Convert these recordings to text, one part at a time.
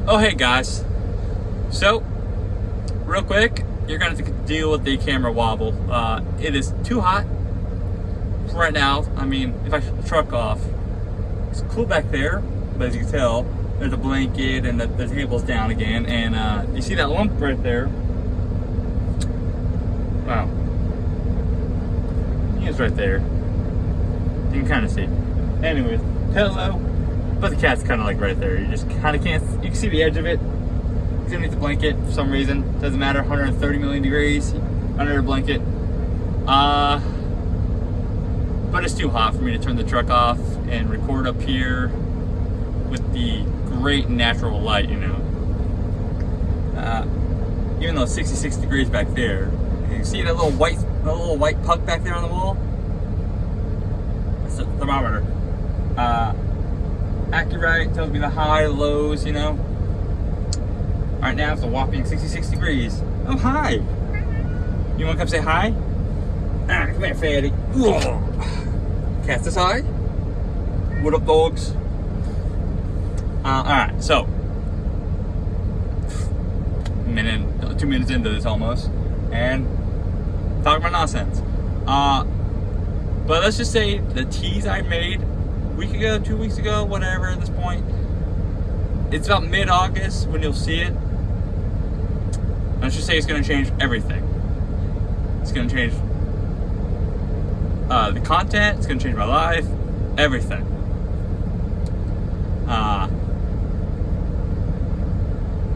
Oh, hey guys. So, real quick, you're gonna have to deal with the camera wobble. It is too hot right now. I mean, if I shut the truck off, it's cool back there, but as you can tell, there's a blanket and the table's down again. And you see that lump right there? Wow. It's right there. You can kind of see. Anyways, hello. But the cat's kind of like right there. You just kind of can't. You can see the edge of it. It's underneath the blanket for some reason. Doesn't matter. 130 million degrees under the blanket. But it's too hot for me to turn the truck off and record up here with the great natural light, you know. Even though it's 66 degrees back there, you see that little white puck back there on the wall? That's the thermometer. Accurate tells me the high, lows, you know. Right now it's a whopping 66 degrees. Oh, hi. You want to come say hi? Come here, fatty. Cats this high. What up, dogs? Alright, so 2 minutes into this almost, and talking about nonsense. But let's just say the tease I made a week ago, 2 weeks ago, whatever at this point, it's about mid-August when you'll see it. Let's just say it's going to change everything. It's going to change the content, it's going to change my life, everything.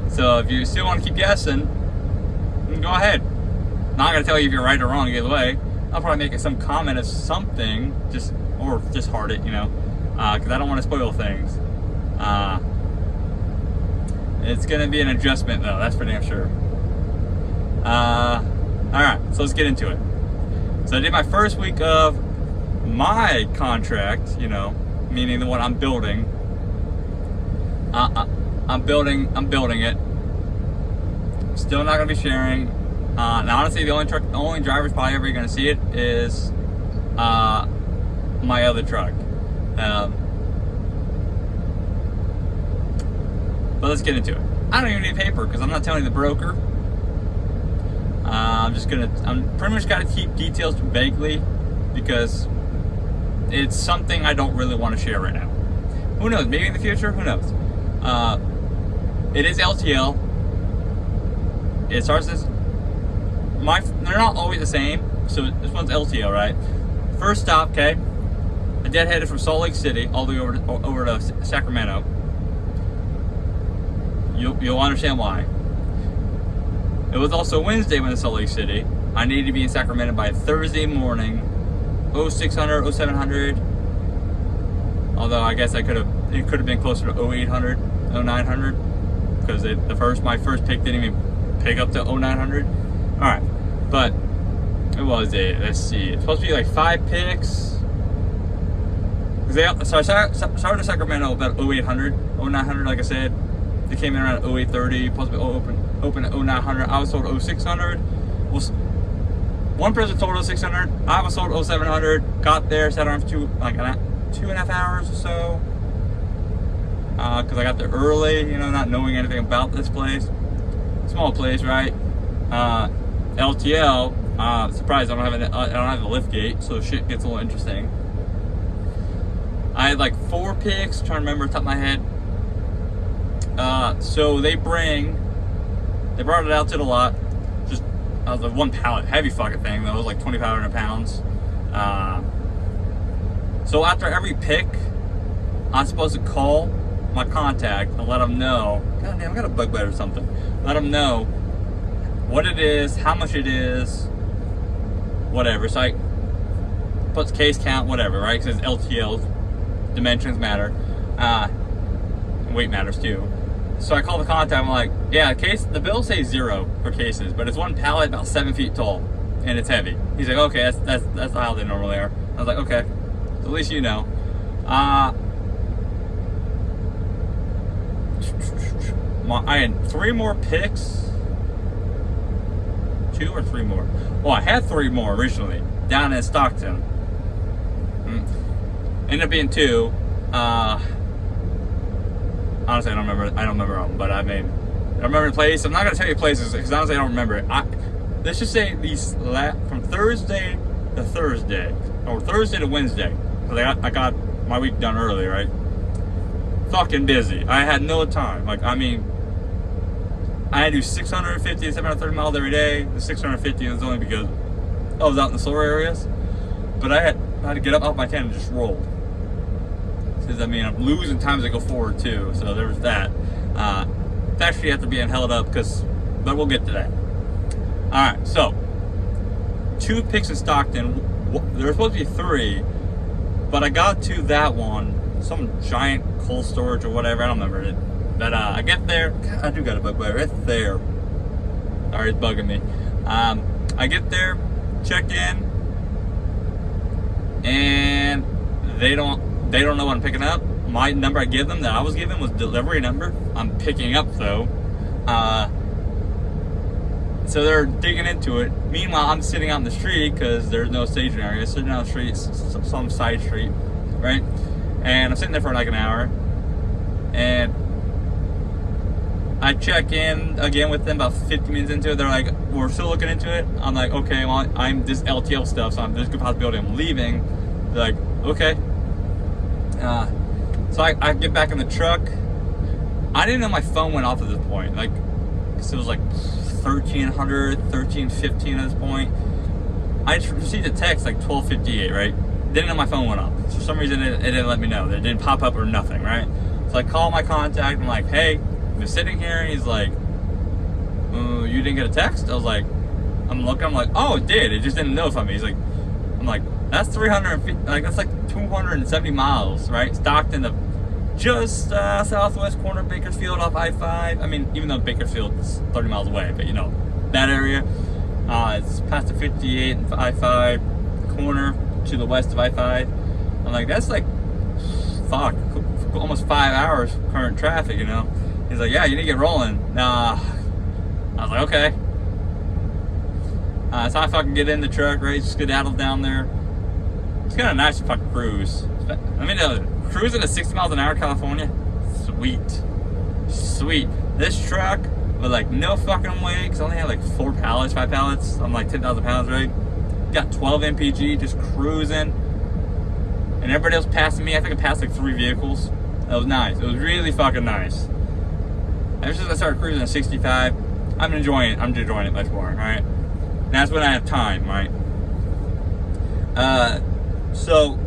So if you still want to keep guessing, go ahead. Not going to tell you if you're right or wrong either way. I'll probably make some comment of something, or just heart it, you know, because I don't want to spoil things. It's going to be an adjustment though, that's for damn sure. Alright, so let's get into it. So I did my first week of my contract, you know, meaning the one I'm building. I'm building it. Still not gonna be sharing. Now honestly, the only driver's probably ever gonna see it is my other truck. But let's get into it. I don't even need paper because I'm not telling the broker. I'm pretty much got to keep details vaguely because it's something I don't really want to share right now. Who knows? Maybe in the future. Who knows? It is LTL. It starts as they're not always the same. So this one's LTL, right? First stop, okay. I deadheaded from Salt Lake City all the way over to Sacramento. You'll understand why. It was also Wednesday when in Salt Lake City. I needed to be in Sacramento by Thursday morning, 0600, 0700. Although I guess it could have been closer to 0800, 0900, because my first pick didn't even pick up to 0900. All right, but it was let's see, it's supposed to be like 5 picks. So I started in Sacramento about 0800, 0900, like I said. They came in around 0830, supposed to be open at 0900. I was sold 0600. One person sold 0600. I was sold 0700. Got there, sat around for 2.5 hours or so. Because I got there early, you know, not knowing anything about this place. Small place, right? LTL. Surprised I don't have the lift gate, so shit gets a little interesting. I had like 4 picks. Trying to remember off the top of my head. So they brought it out to the lot. Just the one pallet, heavy fucking thing though. It was like 2,500 pounds. So after every pick, I'm supposed to call my contact and let them know. God damn, I got a bug bite or something. Let them know what it is, how much it is, whatever. So I put case count, whatever, right? Because it's LTL, dimensions matter, weight matters too. So I call the contact, I'm like, yeah, the bill says 0 for cases, but it's one pallet about 7 feet tall, and it's heavy. He's like, okay, that's how they normally are. I was like, okay, so at least you know. I had 3 more picks. 2 or 3 more? Well, I had 3 more originally, down in Stockton. Ended up being 2. honestly, I don't remember them, but I mean, I remember the place. I'm not gonna tell you places because honestly, I don't remember it. Let's just say from Thursday to Thursday, or Thursday to Wednesday, because I got my week done early, right? Fucking busy. I had no time. Like, I mean, I had to do 650 to 730 miles every day. The 650 was only because I was out in the slower areas. But I had to get up off my tent and just roll. Because, I mean, I'm losing time as I go forward, too. So there was that. It's actually after being held up, but we'll get to that. Alright, so 2 picks in Stockton. There were supposed to be 3, but I got to that one, some giant cold storage or whatever, I don't remember it. But I get there, God, I do got a bug biter, it's there. Sorry, it's bugging me. I get there, check in, and they don't know what I'm picking up. My number I give them that I was given was delivery number. I'm picking up though. So they're digging into it. Meanwhile, I'm sitting out in the street because there's no staging area. Sitting out on the street, some side street, right? And I'm sitting there for like an hour. And I check in again with them about 50 minutes into it. They're like, we're still looking into it. I'm like, okay, well, I'm this LTL stuff, so there's a good possibility I'm leaving. They're like, okay. So I get back in the truck. I didn't know my phone went off at this point. Like, cause it was like 1300, 1315 at this point. I just received a text like 1258, right? Didn't know my phone went off. For some reason, it didn't let me know. It didn't pop up or nothing, right? So I call my contact. I'm like, hey, I'm sitting here. And he's like, you didn't get a text? I was like, I'm looking. I'm like, oh, it did. It just didn't notify me. He's like, I'm like, that's 350, like that's like 270 miles, right? Stockton to just southwest corner of Bakersfield off I-5. I mean, even though Bakersfield is 30 miles away, but you know, that area. It's past the 58 and I-5 corner to the west of I-5. I'm like, that's like, fuck, almost 5 hours current traffic, you know? He's like, yeah, you need to get rolling. Nah. I was like, okay. So I fucking get in the truck, right? Skedaddle down there. It's kind of nice to fucking cruise. I mean, cruising at 60 miles an hour, California, sweet. Sweet. This truck with like no fucking weight, because I only had like 5 pallets. I'm like 10,000 pounds, right? Got 12 mpg, just cruising. And everybody else passing me. I think I passed like 3 vehicles. That was nice. It was really fucking nice. Ever since I started cruising at 65, I'm enjoying it. I'm enjoying it much more, alright? That's when I have time, right? So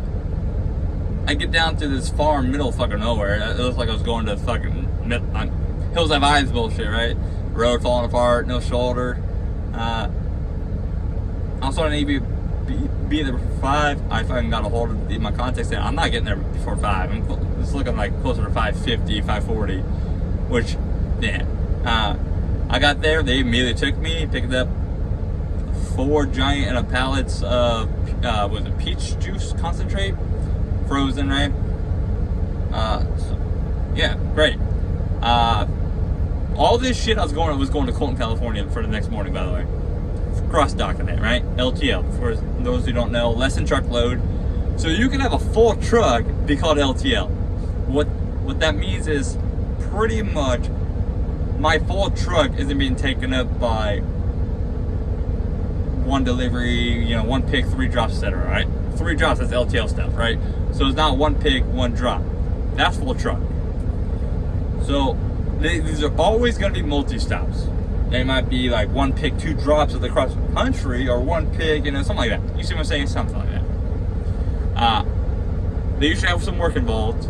I get down to this far middle fucking nowhere. It looks like I was going to fucking Hills Have Eyes bullshit, right? Road falling apart, no shoulder. I was on an be there for 5. I fucking got a hold of my contacts there. I'm not getting there before 5. It's looking like closer to 550, 540, which, yeah. I got there. They immediately took me, picked up 4 giant pallets of was it peach juice concentrate, frozen, right? So, yeah, great. All this shit was going to Colton, California for the next morning, by the way. Cross-docking it, right? LTL, for those who don't know, less than truckload. So you can have a full truck be called LTL. What that means is pretty much my full truck isn't being taken up by one delivery, you know, 1 pick, 3 drops, etc., right? 3 drops, that's LTL stuff, right? So it's not 1 pick, 1 drop. That's full truck. So these are always going to be multi-stops. They might be like 1 pick, 2 drops as they cross the country, or 1 pick, you know, something like that. You see what I'm saying? Something like that. They usually have some work involved.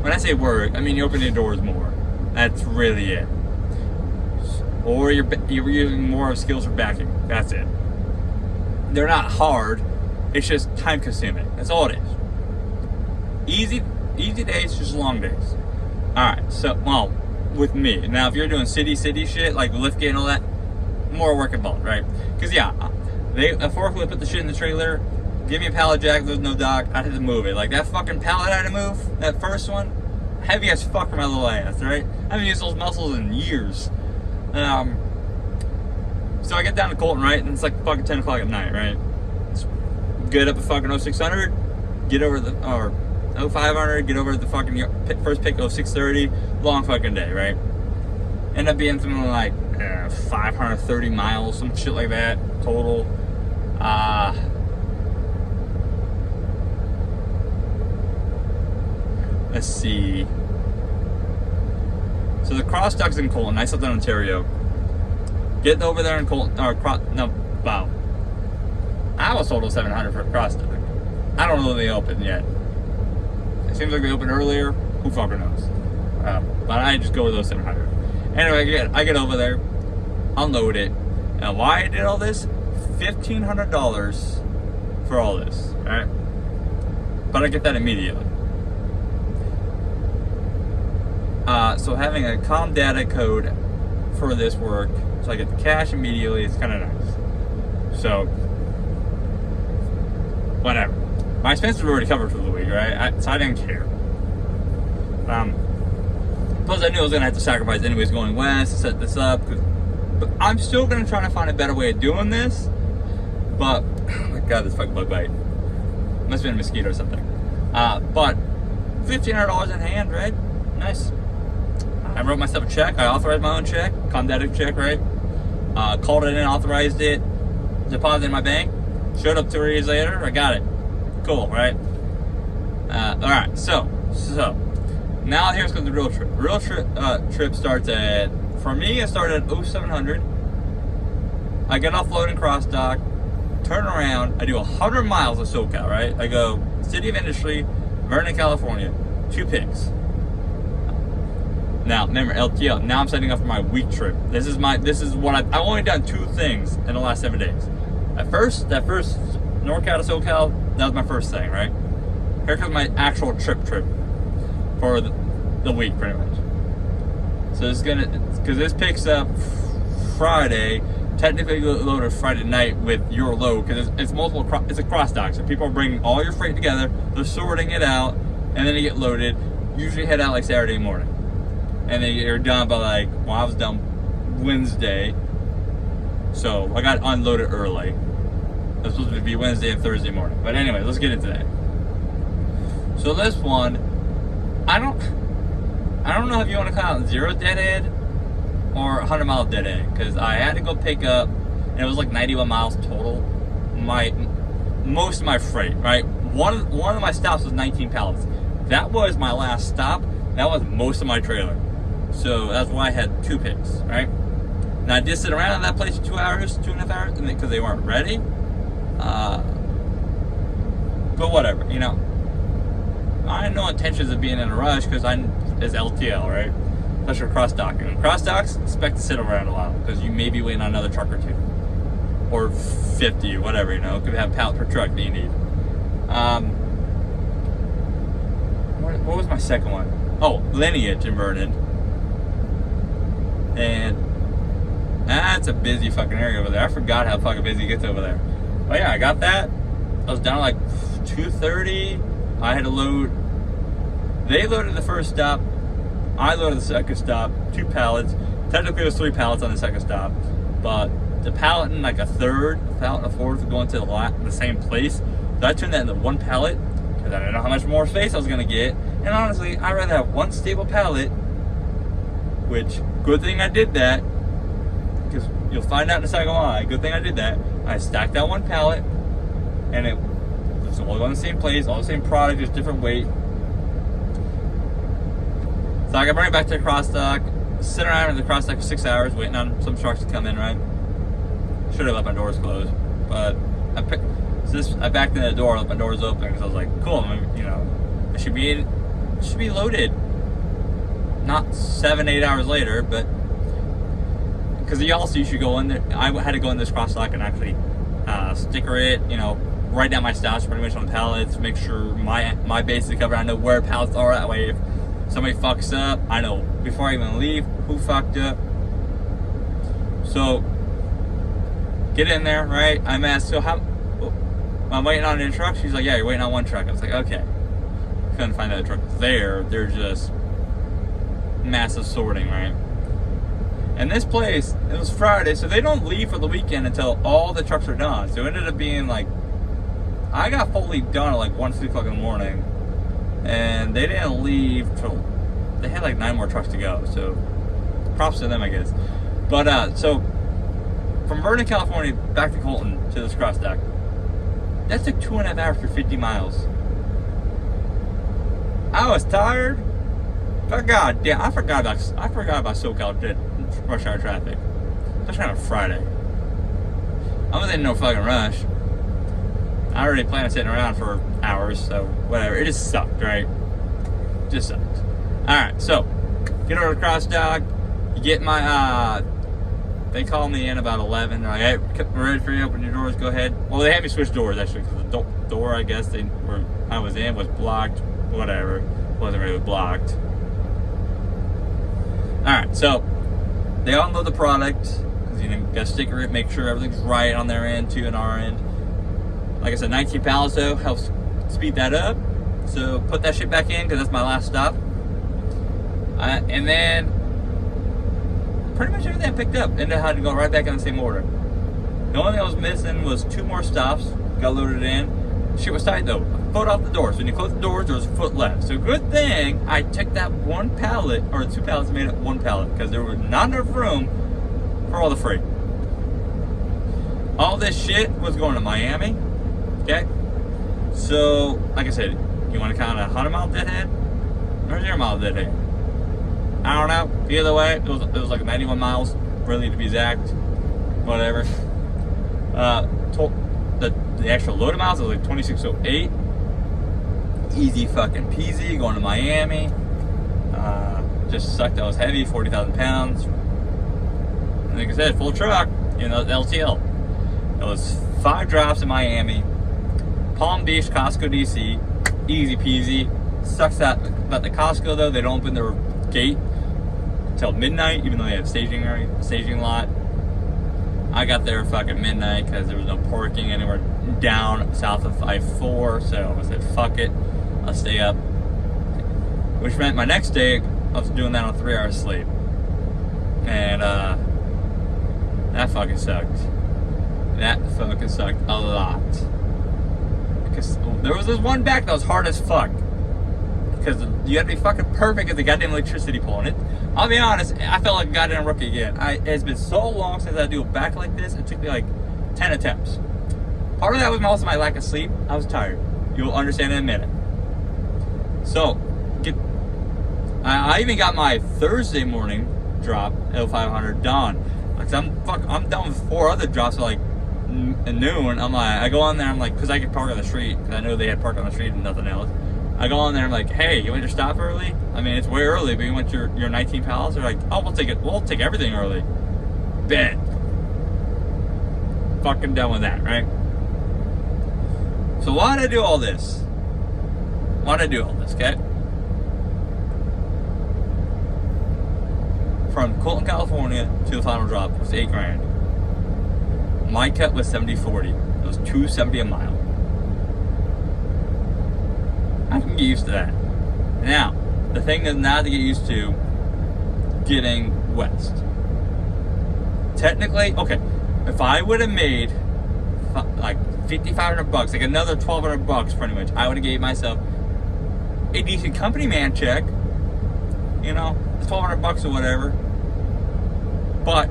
When I say work, I mean you open your doors more. That's really it. Or you're using more of skills for backing. That's it. They're not hard. It's just time consuming. That's all it is. Easy days, just long days. All right. So, well, with me now, if you're doing city shit like liftgate and all that, more work involved, right? Because yeah, a forklift put the shit in the trailer. Give me a pallet jack. There's no dock. I had to move it. Like that fucking pallet I had to move. That first one, heavy as fuck for my little ass, right? I haven't used those muscles in years. So I get down to Colton, right? And it's like fucking 10 o'clock at night, right? Get up at fucking 0600, get over 500, get over to the fucking first pick, 6:30, long fucking day, right? End up being something like 530 miles, some shit like that, total. Let's see. So the cross dock's in Colton. I slept in Ontario. Getting over there in Colton, wow. I was told it was 700 for a cross dock. I don't know if they opened yet. It seems like they opened earlier. Who fucking knows? But I just go with those 700. Anyway, I get over there, unload it. And why I did all this? $1,500 for all this, alright? But I get that immediately. So having a COM data code for this work, so I get the cash immediately, it's kind of nice. So, whatever. My expenses were already covered for the week, right? So I didn't care. Plus I knew I was going to have to sacrifice anyways going west to set this up. But I'm still going to try to find a better way of doing this. But, oh my god, this fucking bug bite. Must have been a mosquito or something. But, $1,500 in hand, right? Nice. I wrote myself a check. I authorized my own check. Comdatic check, right? Called it in, authorized it. Deposited in my bank. Showed up 2 days later. I got it. Cool, right? Alright, so. Now here's the real trip. Real trip starts at, for me, it started at 0700. I get off load and cross dock. Turn around. I do 100 miles of SoCal, right? I go City of Industry, Vernon, California. 2 picks. Now, remember, LTL. Now I'm setting up for my week trip. This is what I've only done 2 things in the last 7 days. That first NorCal to SoCal, that was my first thing, right? Here comes my actual trip for the week, pretty much. So this is because this picks up Friday, technically loaded Friday night with your load, because it's multiple, it's a cross dock, so people are bringing all your freight together, they're sorting it out, and then they get loaded, usually head out like Saturday morning. And then you're done by I was done Wednesday, so I got unloaded early. It was supposed to be Wednesday and Thursday morning. But anyway, let's get into that. So this one, I don't know if you want to count 0 deadhead or 100 mile deadhead, because I had to go pick up, and it was like 91 miles total. Most of my freight, right? One of my stops was 19 pallets. That was my last stop. That was most of my trailer. So that's why I had 2 picks, right? Now I did sit around in that place for 2 hours, 2.5 hours, because they weren't ready. But whatever, you know. I had no intentions of being in a rush because it's LTL, right? Especially cross docking. Cross docks, expect to sit around a while because you may be waiting on another truck or 2. Or 50 or whatever, you know. Could have a pallet per truck that you need. What was my second one? Oh, Lineage in Vernon. And that's a busy fucking area over there. I forgot how fucking busy it gets over there. But yeah, I got that. I was down at 2:30. I had to load. They loaded the first stop. I loaded the second stop. 2 pallets. Technically, there's 3 pallets on the second stop. But the pallet and a third, a pallet and a fourth going to the same place. So I turned that into 1 pallet because I didn't know how much more space I was going to get. And honestly, I'd rather have 1 stable pallet, which, good thing I did that, because you'll find out in a second why. Good thing I did that. I stacked that 1 pallet, and it's all on the same place, all the same product, just different weight. So I got bring it back to the cross dock, sit around in the cross dock for 6 hours, waiting on some trucks to come in, right? Should have left my doors closed, but I backed in the door, left my doors open, because I was like, cool, you know, it should be loaded. Not 7-8 hours later, but because you should go in there. I had to go in this cross dock and actually sticker it, you know, write down my stats pretty much on pallets, make sure my base is covered. I know where pallets are. That way, if somebody fucks up, I know before I even leave who fucked up. So get in there, right? I'm asked, so how? I'm waiting on a truck. She's like, yeah, you're waiting on 1 truck. I was like, okay. Couldn't find that truck there. They're just massive sorting, right? And this place, it was Friday, so they don't leave for the weekend until all the trucks are done. So it ended up being I got fully done at 1, 2 o'clock in the morning. and they didn't leave till they had like 9 more trucks to go. So props to them, I guess. But so from Vernon, California, back to Colton to this cross dock, that took 2.5 hours for 50 miles. I was tired, but god damn, I forgot about SoCal rush hour traffic, especially on a Friday. I wasn't in no fucking rush. I already planned on sitting around for hours, so whatever. It just sucked, right? Just sucked. Alright, so get over to cross dock. You get my they called me in about 11. They're like, hey, we're ready for you. Open your doors. Go ahead. Well, they had me switch doors actually, because the door I guess I was in was blocked. Whatever, wasn't really blocked. Alright, so they unload the product, because you gotta sticker it, make sure everything's right on their end too and our end. Like I said, 19 pallets though helps speed that up. So put that shit back in, because that's my last stop. And then pretty much everything I picked up, and I had to go right back in the same order. The only thing I was missing was 2 more stops. Got loaded in. Shit was tight though. Foot off the doors. When you close the doors, there was a foot left. So good thing I took that 1 pallet, or 2 pallets made it 1 pallet, because there was not enough room for all the freight. All this shit was going to Miami. Okay? So, like I said, you want to count a 100-mile deadhead or 0-mile deadhead? I don't know. Either way, it was like 91 miles, really, to be exact. Whatever. The actual loaded miles was like 2608. Easy fucking peasy, going to Miami. Just sucked. That was heavy, 40,000 pounds. And like I said, full truck, the LTL. It was 5 drops in Miami. Palm Beach, Costco, DC. Easy peasy. Sucks that about the Costco though, they don't open their gate until midnight, even though they have staging lot. I got there fucking midnight because there was no parking anywhere down south of I-4, so I said, fuck it, I'll stay up. Which meant my next day, I was doing that on 3 hours sleep. And, that fucking sucked. That fucking sucked a lot. Because there was this one back that was hard as fuck. Because you had to be fucking perfect at the goddamn electricity pole. And I'll be honest, I felt like a goddamn rookie again. It's been so long since I do a back like this, it took me like 10 attempts. Part of that was also my lack of sleep. I was tired. You'll understand in a minute. So, I even got my Thursday morning drop, L500, done. Like, I'm done with 4 other drops at like noon. I'm like, I go on there, I'm like, because I could park on the street, because I know they had parked on the street and nothing else. I go on there, I'm like, hey, you want your stop early? I mean, it's way early, but you want your 19 pallets? They're like, oh, we'll take everything early. Bet. Fucking done with that, right? So why did I do all this? Okay? From Colton, California to the final drop was $8,000. My cut was 70/40. It was $270 a mile. I can get used to that. Now, the thing is now to get used to getting west. Technically, okay, if I would have made like $5,500, like another $1,200 pretty much, I would have gave myself a decent company man check, $1,200 or whatever. But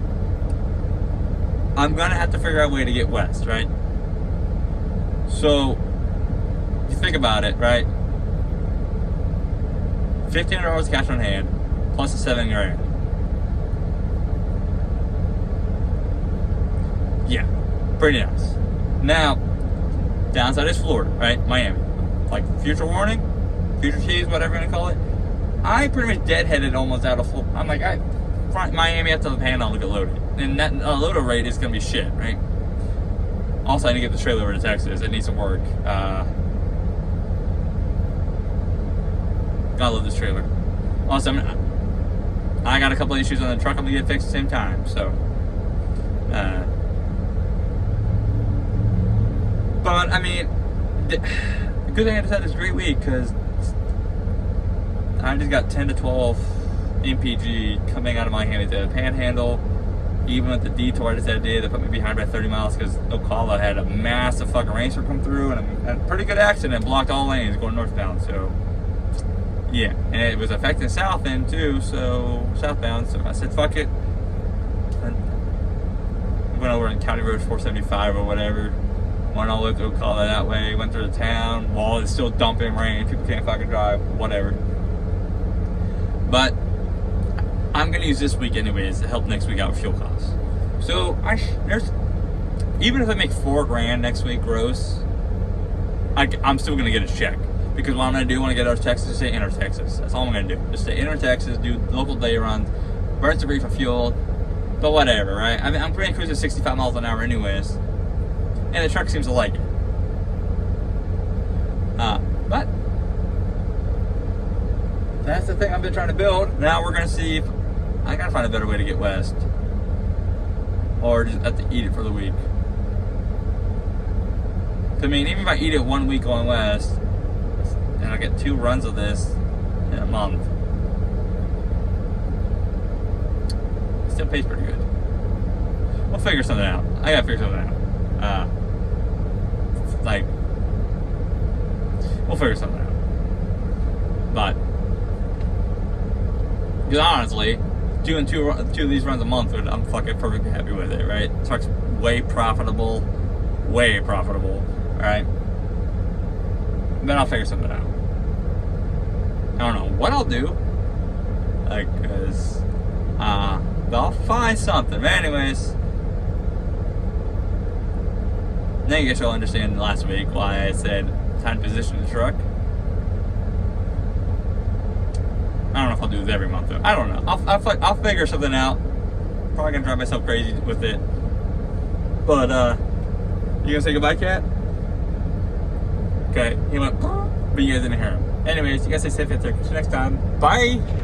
I'm gonna have to figure out a way to get west, right? So you think about it, right? $1,500 cash on hand, plus the $7,000. Yeah, pretty nice. Now, downside is Florida, right? Miami. Like, future warning, future tease, whatever you're gonna call it. I pretty much deadheaded almost out of Florida. I'm like, Miami has to panhandle to get loaded. And that loader rate is gonna be shit, right? Also, I need to get the trailer over to Texas. It needs some work. Gotta love this trailer. Also, I got a couple of issues on the truck I'm gonna get fixed at the same time, so. But, I mean, the good thing I just had this great week, because I just got 10 to 12 MPG coming out of my hand at the panhandle. Even with the detour I just had to, they put me behind by 30 miles because Ocala had a massive fucking rainstorm come through and a pretty good accident, blocked all lanes going northbound. So Yeah, and it was affecting south end too, so southbound. So I said, fuck it. I went over on County Road 475 or whatever. Went all the way through Colorado that way. Went through the town. While it's still dumping rain, people can't fucking drive. Whatever. But I'm gonna use this week anyways to help next week out with fuel costs. So even if I make $4,000 next week gross, I'm still gonna get a check. Because what I'm going to do when I get out of Texas is stay inner Texas. That's all I'm going to do. Just stay inner Texas, do local day runs, burn some reefer fuel, but whatever, right? I mean, I'm pretty cruising 65 miles an hour anyways. And the truck seems to like it. But that's the thing I've been trying to build. Now we're going to see if I got to find a better way to get west. Or just have to eat it for the week. I mean, even if I eat it 1 week going west, and I get 2 runs of this in a month, it still pays pretty good. We'll figure something out. I gotta figure something out. We'll figure something out. But, because honestly, doing two of these runs a month, I'm fucking perfectly happy with it, right? The truck's way profitable, alright? Then I'll figure something out. I don't know what I'll do, cause I'll find something. But anyways, now you guys will understand last week why I said time to position the truck. I don't know if I'll do this every month though. I don't know. I'll figure something out. Probably gonna drive myself crazy with it. But you gonna say goodbye, Cat? Okay, he went, but you guys didn't hear him. Anyways, you guys stay safe out there. Catch you next time. Bye!